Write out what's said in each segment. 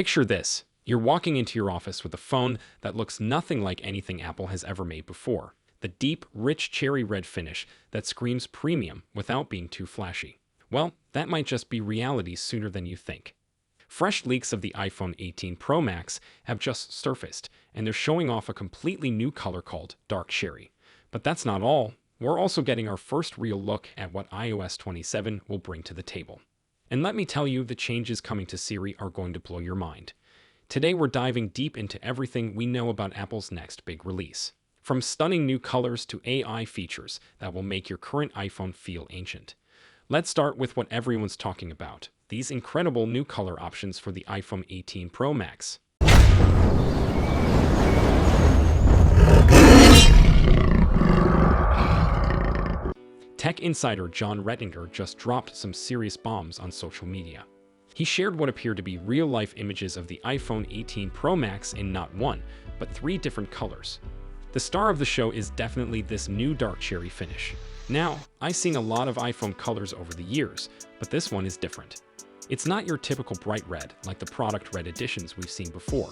Picture this. You're walking into your office with a phone that looks nothing like anything Apple has ever made before. The deep, rich cherry red finish that screams premium without being too flashy. Well, that might just be reality sooner than you think. Fresh leaks of the iPhone 18 Pro Max have just surfaced, and they're showing off a completely new color called dark cherry. But that's not all. We're also getting our first real look at what iOS 27 will bring to the table. And let me tell you, the changes coming to Siri are going to blow your mind. Today we're diving deep into everything we know about Apple's next big release. From stunning new colors to AI features that will make your current iPhone feel ancient. Let's start with what everyone's talking about, these incredible new color options for the iPhone 18 Pro Max. Tech insider Jon Rettinger just dropped some serious bombs on social media. He shared what appear to be real-life images of the iPhone 18 Pro Max in not one, but 3 different colors. The star of the show is definitely this new dark cherry finish. Now, I've seen a lot of iPhone colors over the years, but this one is different. It's not your typical bright red like the product red editions we've seen before.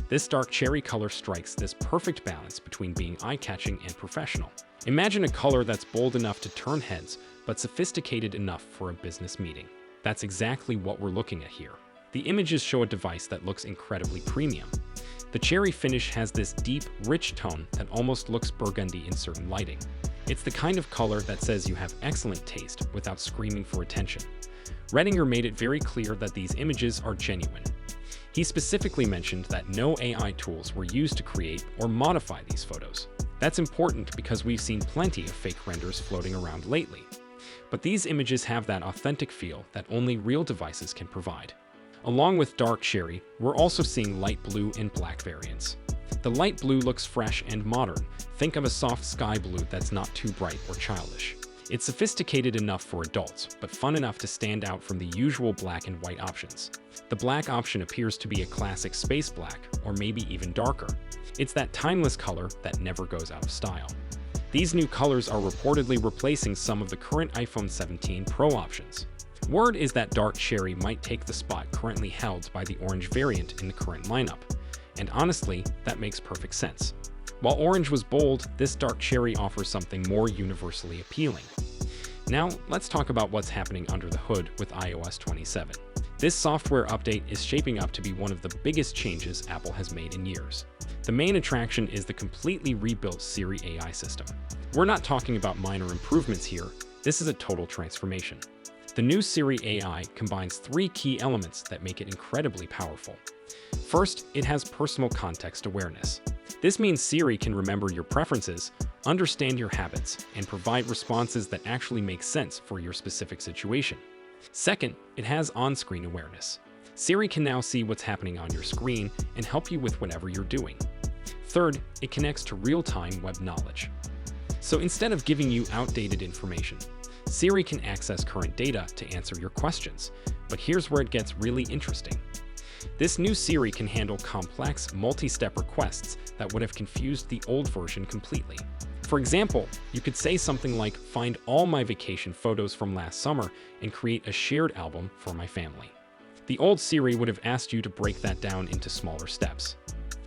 This dark cherry color strikes this perfect balance between being eye-catching and professional. Imagine a color that's bold enough to turn heads, but sophisticated enough for a business meeting. That's exactly what we're looking at here. The images show a device that looks incredibly premium. The cherry finish has this deep, rich tone that almost looks burgundy in certain lighting. It's the kind of color that says you have excellent taste without screaming for attention. Rettinger made it very clear that these images are genuine. He specifically mentioned that no AI tools were used to create or modify these photos. That's important because we've seen plenty of fake renders floating around lately. But these images have that authentic feel that only real devices can provide. Along with dark cherry, we're also seeing light blue and black variants. The light blue looks fresh and modern. Think of a soft sky blue that's not too bright or childish. It's sophisticated enough for adults, but fun enough to stand out from the usual black and white options. The black option appears to be a classic space black, or maybe even darker. It's that timeless color that never goes out of style. These new colors are reportedly replacing some of the current iPhone 17 Pro options. Word is that dark cherry might take the spot currently held by the orange variant in the current lineup. And honestly, that makes perfect sense. While orange was bold, this dark cherry offers something more universally appealing. Now, let's talk about what's happening under the hood with iOS 27. This software update is shaping up to be one of the biggest changes Apple has made in years. The main attraction is the completely rebuilt Siri AI system. We're not talking about minor improvements here, this is a total transformation. The new Siri AI combines 3 key elements that make it incredibly powerful. First, it has personal context awareness. This means Siri can remember your preferences, understand your habits, and provide responses that actually make sense for your specific situation. Second, it has on-screen awareness. Siri can now see what's happening on your screen and help you with whatever you're doing. Third, it connects to real-time web knowledge. So instead of giving you outdated information, Siri can access current data to answer your questions. But here's where it gets really interesting. This new Siri can handle complex, multi-step requests that would have confused the old version completely. For example, you could say something like, "Find all my vacation photos from last summer and create a shared album for my family." The old Siri would have asked you to break that down into smaller steps.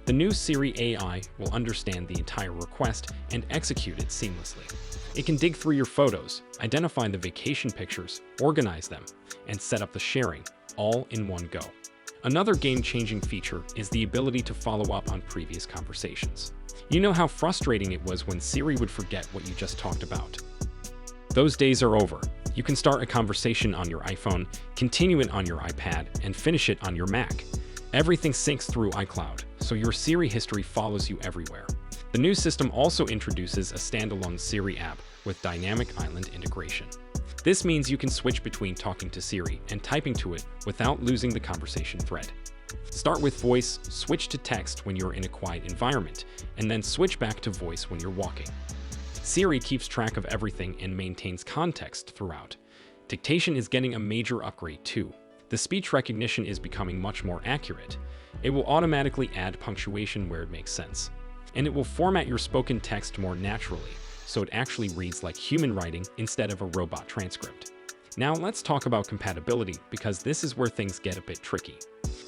The new Siri AI will understand the entire request and execute it seamlessly. It can dig through your photos, identify the vacation pictures, organize them, and set up the sharing, all in one go. Another game-changing feature is the ability to follow up on previous conversations. You know how frustrating it was when Siri would forget what you just talked about. Those days are over. You can start a conversation on your iPhone, continue it on your iPad, and finish it on your Mac. Everything syncs through iCloud, so your Siri history follows you everywhere. The new system also introduces a standalone Siri app with dynamic island integration. This means you can switch between talking to Siri and typing to it without losing the conversation thread. Start with voice, switch to text when you're in a quiet environment, and then switch back to voice when you're walking. Siri keeps track of everything and maintains context throughout. Dictation is getting a major upgrade too. The speech recognition is becoming much more accurate. It will automatically add punctuation where it makes sense. And it will format your spoken text more naturally, so it actually reads like human writing instead of a robot transcript. Now let's talk about compatibility, because this is where things get a bit tricky.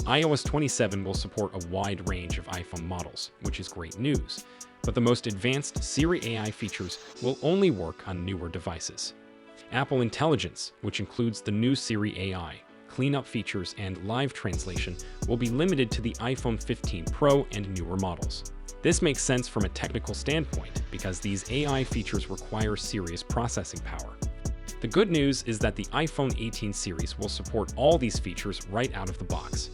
iOS 27 will support a wide range of iPhone models, which is great news. But the most advanced Siri AI features will only work on newer devices. Apple Intelligence, which includes the new Siri AI, cleanup features, and live translation, will be limited to the iPhone 15 Pro and newer models. This makes sense from a technical standpoint because these AI features require serious processing power. The good news is that the iPhone 18 series will support all these features right out of the box.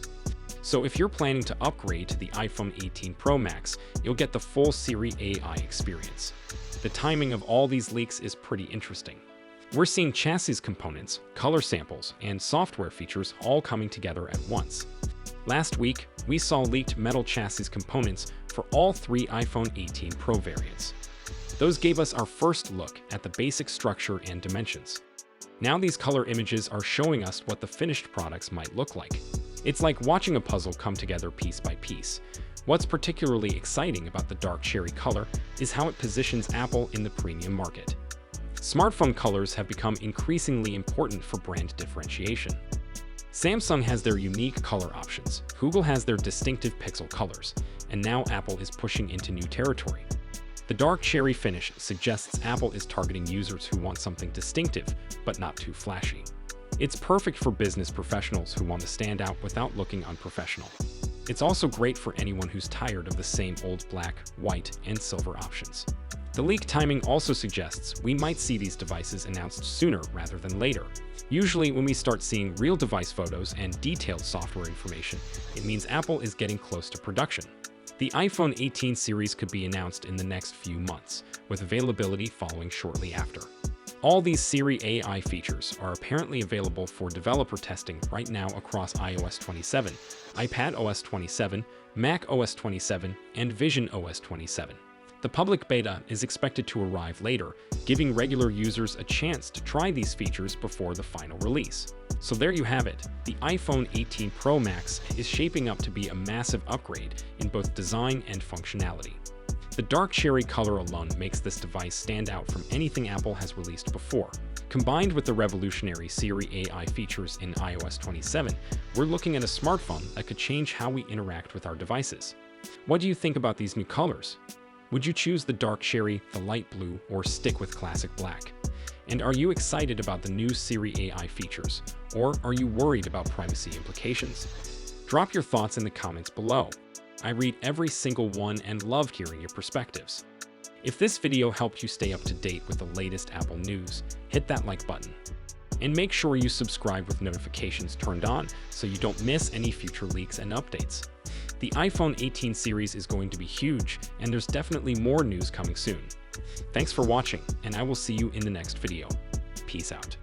So if you're planning to upgrade to the iPhone 18 Pro Max, you'll get the full Siri AI experience. The timing of all these leaks is pretty interesting. We're seeing chassis components, color samples, and software features all coming together at once. Last week, we saw leaked metal chassis components for all three iPhone 18 Pro variants. Those gave us our first look at the basic structure and dimensions. Now these color images are showing us what the finished products might look like. It's like watching a puzzle come together piece by piece. What's particularly exciting about the dark cherry color is how it positions Apple in the premium market. Smartphone colors have become increasingly important for brand differentiation. Samsung has their unique color options, Google has their distinctive pixel colors, and now Apple is pushing into new territory. The dark cherry finish suggests Apple is targeting users who want something distinctive, but not too flashy. It's perfect for business professionals who want to stand out without looking unprofessional. It's also great for anyone who's tired of the same old black, white, and silver options. The leak timing also suggests we might see these devices announced sooner rather than later. Usually when we start seeing real device photos and detailed software information, it means Apple is getting close to production. The iPhone 18 series could be announced in the next few months, with availability following shortly after. All these Siri AI features are apparently available for developer testing right now across iOS 27, iPadOS 27, macOS 27, and visionOS 27. The public beta is expected to arrive later, giving regular users a chance to try these features before the final release. So there you have it. The iPhone 18 Pro Max is shaping up to be a massive upgrade in both design and functionality. The dark cherry color alone makes this device stand out from anything Apple has released before. Combined with the revolutionary Siri AI features in iOS 27, we're looking at a smartphone that could change how we interact with our devices. What do you think about these new colors? Would you choose the dark cherry, the light blue, or stick with classic black? And are you excited about the new Siri AI features, or are you worried about privacy implications? Drop your thoughts in the comments below. I read every single one and love hearing your perspectives. If this video helped you stay up to date with the latest Apple news, hit that like button. And make sure you subscribe with notifications turned on so you don't miss any future leaks and updates. The iPhone 18 series is going to be huge, and there's definitely more news coming soon. Thanks for watching, and I will see you in the next video. Peace out.